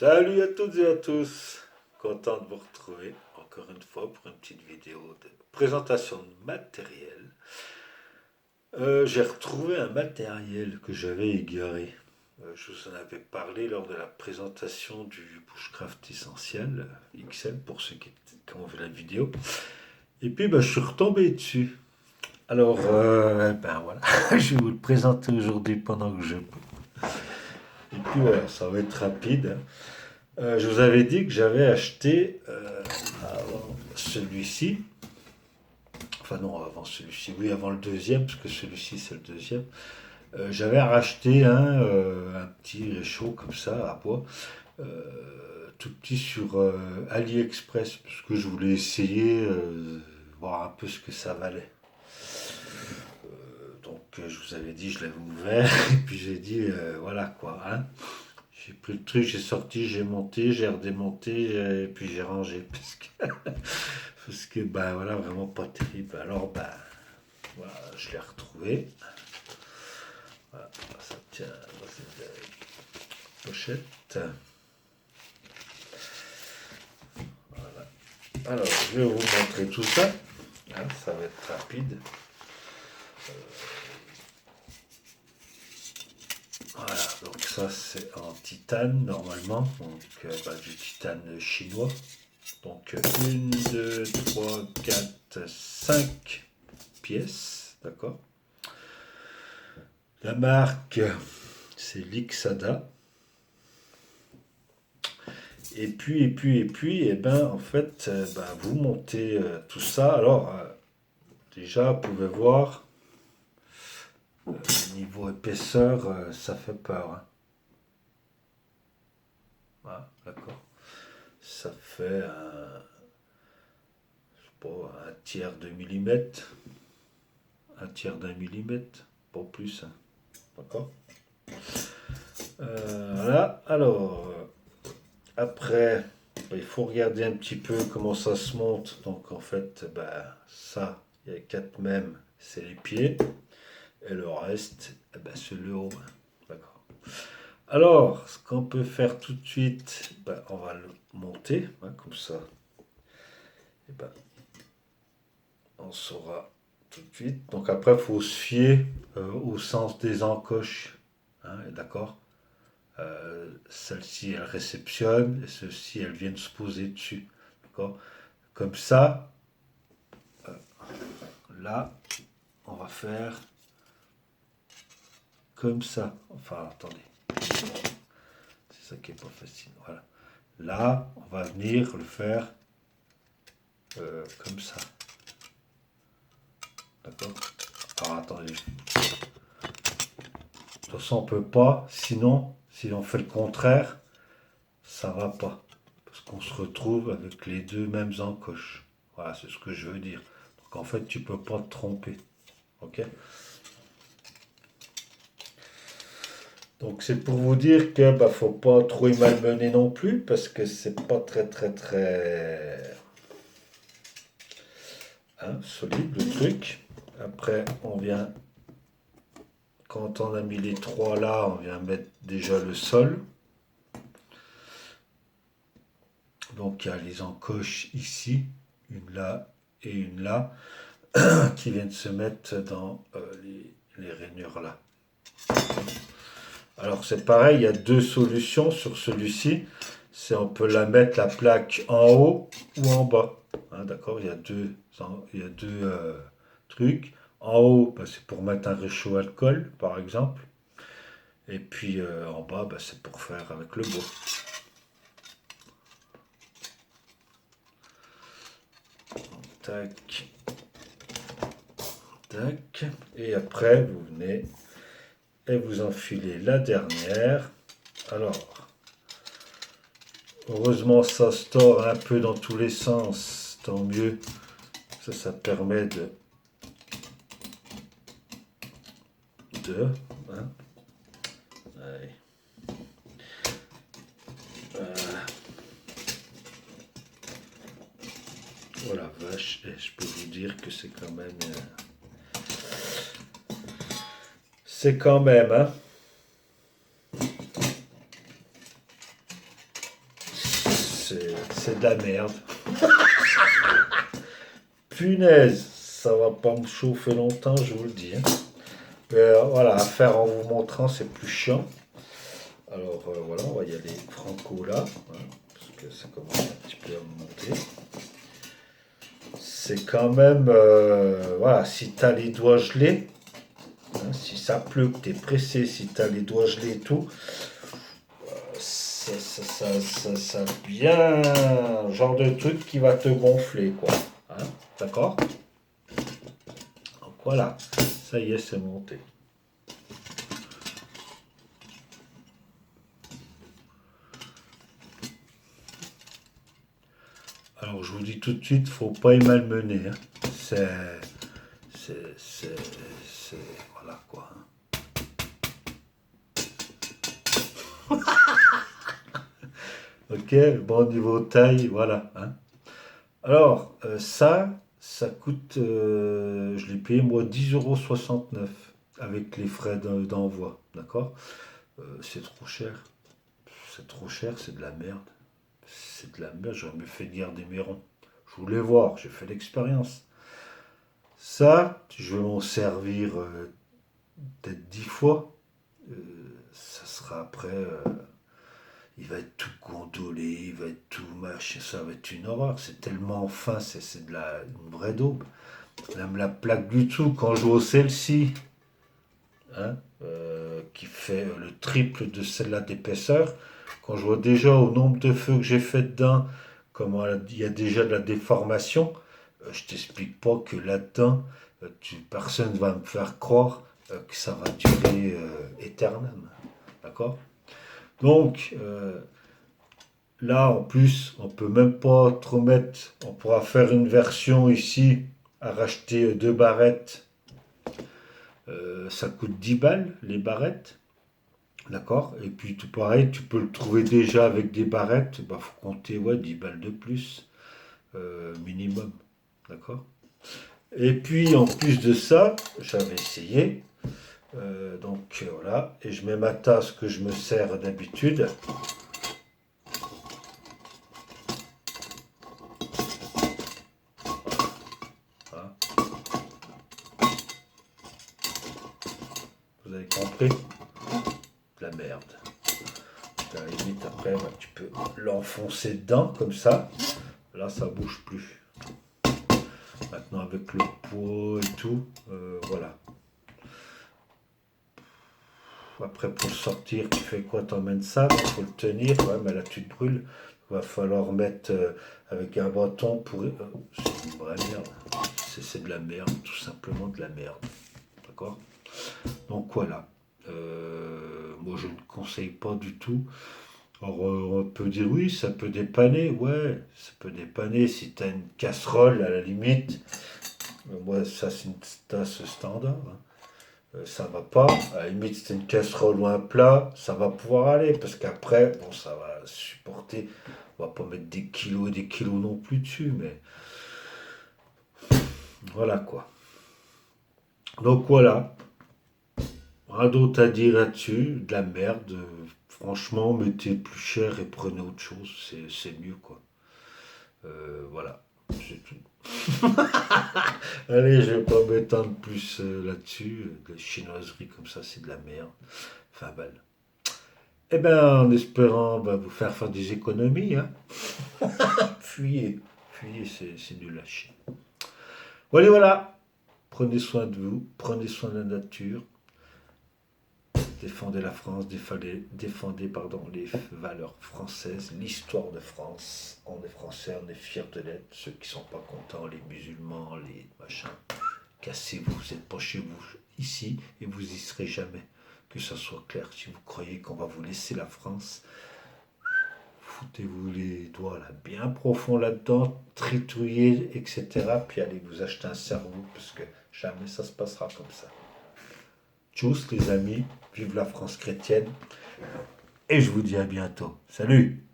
Salut à toutes et à tous, content de vous retrouver encore une fois pour une petite vidéo de présentation de matériel. J'ai retrouvé un matériel que j'avais égaré. Je vous en avais parlé lors de la présentation du Bushcraft Essentiel XL pour ceux qui ont vu la vidéo. Et puis je suis retombé dessus. Alors voilà, je vais vous le présenter aujourd'hui pendant que je peux. Et puis voilà, ça va être rapide. Je vous avais dit que j'avais acheté avant celui-ci, enfin non, avant celui-ci, oui, avant le deuxième, parce que celui-ci c'est le deuxième. J'avais racheté un petit réchaud comme ça, à bois, tout petit sur AliExpress, parce que je voulais essayer, voir un peu ce que ça valait. Donc je vous avais dit, je l'avais ouvert, et puis j'ai dit, voilà quoi, hein. J'ai pris le truc, j'ai sorti, j'ai monté, j'ai redémonté, et puis j'ai rangé. Parce que voilà, vraiment pas terrible. Alors, voilà, je l'ai retrouvé. Voilà, ça tient dans cette pochette. Voilà. Alors, je vais vous montrer tout ça. Hein, ça va être rapide. Voilà, donc ça c'est en titane normalement. Donc, du titane chinois. Donc 1, 2, 3, 4, 5 pièces, d'accord. La marque, c'est Lixada. En fait, vous montez tout ça. Alors, déjà, vous pouvez voir, niveau épaisseur, ça fait peur, hein. Voilà, d'accord. Ça fait je sais pas, un tiers de millimètre, un tiers d'un millimètre, pas plus, hein. D'accord. Voilà. Alors, après, il faut regarder un petit peu comment ça se monte. Donc, en fait, ça, il y a quatre mèmes, c'est les pieds. Et le reste, c'est le haut. D'accord. Alors, ce qu'on peut faire tout de suite, on va le monter, hein, comme ça. Et on saura tout de suite. Donc après, il faut se fier au sens des encoches. Hein, d'accord. Celle-ci, elle réceptionne, et celle-ci, elles viennent se poser dessus. D'accord. Comme ça, là, on va faire comme ça. Enfin, attendez. C'est ça qui est pas facile. Voilà. Là, on va venir le faire comme ça. D'accord. Alors attendez. De toute façon, on peut pas. Sinon, si on fait le contraire, ça va pas. Parce qu'on se retrouve avec les deux mêmes encoches. Voilà, c'est ce que je veux dire. Donc en fait, tu peux pas te tromper. Ok. Donc c'est pour vous dire que faut pas trop y malmener non plus parce que c'est pas très solide le truc. Après on vient, quand on a mis les trois là, on vient mettre déjà le sol. Donc il y a les encoches ici, une là et une là, qui viennent se mettre dans les rainures là. Alors c'est pareil, il y a deux solutions sur celui-ci. C'est on peut la mettre la plaque en haut ou en bas. Hein, d'accord, il y a deux trucs. En haut, c'est pour mettre un réchaud alcool, par exemple. Et puis en bas, c'est pour faire avec le bois. Tac, tac. Et après, vous venez et vous enfilez la dernière. Alors, heureusement, ça se tord un peu dans tous les sens, tant mieux. Ça permet de hein. Allez. Oh la vache, et je peux vous dire que c'est quand même, hein. c'est de la merde. Punaise, ça va pas me chauffer longtemps, je vous le dis, hein. Mais voilà, à faire en vous montrant, c'est plus chiant. Alors voilà, on va y aller franco là, hein, parce que ça commence un petit peu à me monter. C'est quand même, voilà, si tu as les doigts gelés, hein, si ça pleut, que tu es pressé, si tu as les doigts gelés et tout, ça bien genre de truc qui va te gonfler, quoi. Hein, d'accord? Donc voilà, ça y est, c'est monté. Alors je vous dis tout de suite, faut pas y malmener, hein. C'est, c'est, voilà quoi, hein. Ok, bon niveau taille, voilà, hein. Alors ça coûte, je l'ai payé moi 10,69 € avec les frais d'envoi, d'accord? C'est trop cher, c'est de la merde. C'est de la merde, j'aurais mieux fait de garder mes ronds. Je voulais voir, j'ai fait l'expérience. Ça, je vais m'en servir peut-être 10 fois. Euh, Ça sera après, il va être tout gondolé, il va être tout machin, ça va être une horreur. C'est tellement fin, c'est une vraie daube. Même la plaque du dessous, quand je joue au celle-ci, hein, qui fait le triple de celle-là d'épaisseur, quand je vois déjà au nombre de feux que j'ai fait dedans, comment il y a déjà de la déformation, je t'explique pas que là-dedans, personne ne va me faire croire que ça va durer éternellement. D'accord? Donc, là, en plus, on peut même pas trop mettre. On pourra faire une version ici à racheter deux barrettes. Ça coûte 10 balles, les barrettes. D'accord? Et puis tout pareil, tu peux le trouver déjà avec des barrettes. Il faut compter, ouais, 10 balles de plus, minimum. D'accord? Et puis en plus de ça, j'avais essayé. Donc voilà. Et je mets ma tasse que je me sers d'habitude. Voilà. Vous avez compris? De la merde. À la limite, après, tu peux l'enfoncer dedans, comme ça. Là, ça bouge plus. Maintenant, avec le poids et tout, voilà. Après, pour le sortir, tu fais quoi? T'emmènes ça, il faut le tenir. Ouais, mais là, tu te brûles. Il va falloir mettre avec un bâton pour. C'est une vraie merde. C'est de la merde, tout simplement de la merde. D'accord? Donc voilà. Moi, je ne conseille pas du tout. Alors, on peut dire oui, ça peut dépanner, ouais, ça peut dépanner si tu as une casserole à la limite. Moi, ça, c'est une tasse standard, hein. Ça va pas. À la limite, si c'est une casserole ou un plat, ça va pouvoir aller parce qu'après, bon, ça va supporter. On va pas mettre des kilos et des kilos non plus dessus, mais voilà quoi. Donc voilà, rien d'autre à dire là-dessus, de la merde. Franchement, mettez plus cher et prenez autre chose, c'est mieux quoi. Voilà, c'est tout. Allez, je vais pas m'étendre plus là-dessus. La chinoiserie comme ça, c'est de la merde. Enfin, balle. Eh bien, en espérant vous faire des économies, hein. Fuyez, fuyez, c'est nul à chier. Voilà, voilà. Prenez soin de vous, prenez soin de la nature, défendez la France, défendez pardon, les valeurs françaises, l'histoire de France. On est français, on est fiers de l'être. Ceux qui sont pas contents, les musulmans, les machins, cassez-vous, vous n'êtes pas chez vous ici et vous y serez jamais. Que ça soit clair, si vous croyez qu'on va vous laisser la France, foutez-vous les doigts là, bien profond là-dedans, tritouillez, etc. Puis allez vous acheter un cerveau, parce que jamais ça se passera comme ça. Tchuss les amis, vive la France chrétienne, et je vous dis à bientôt. Salut!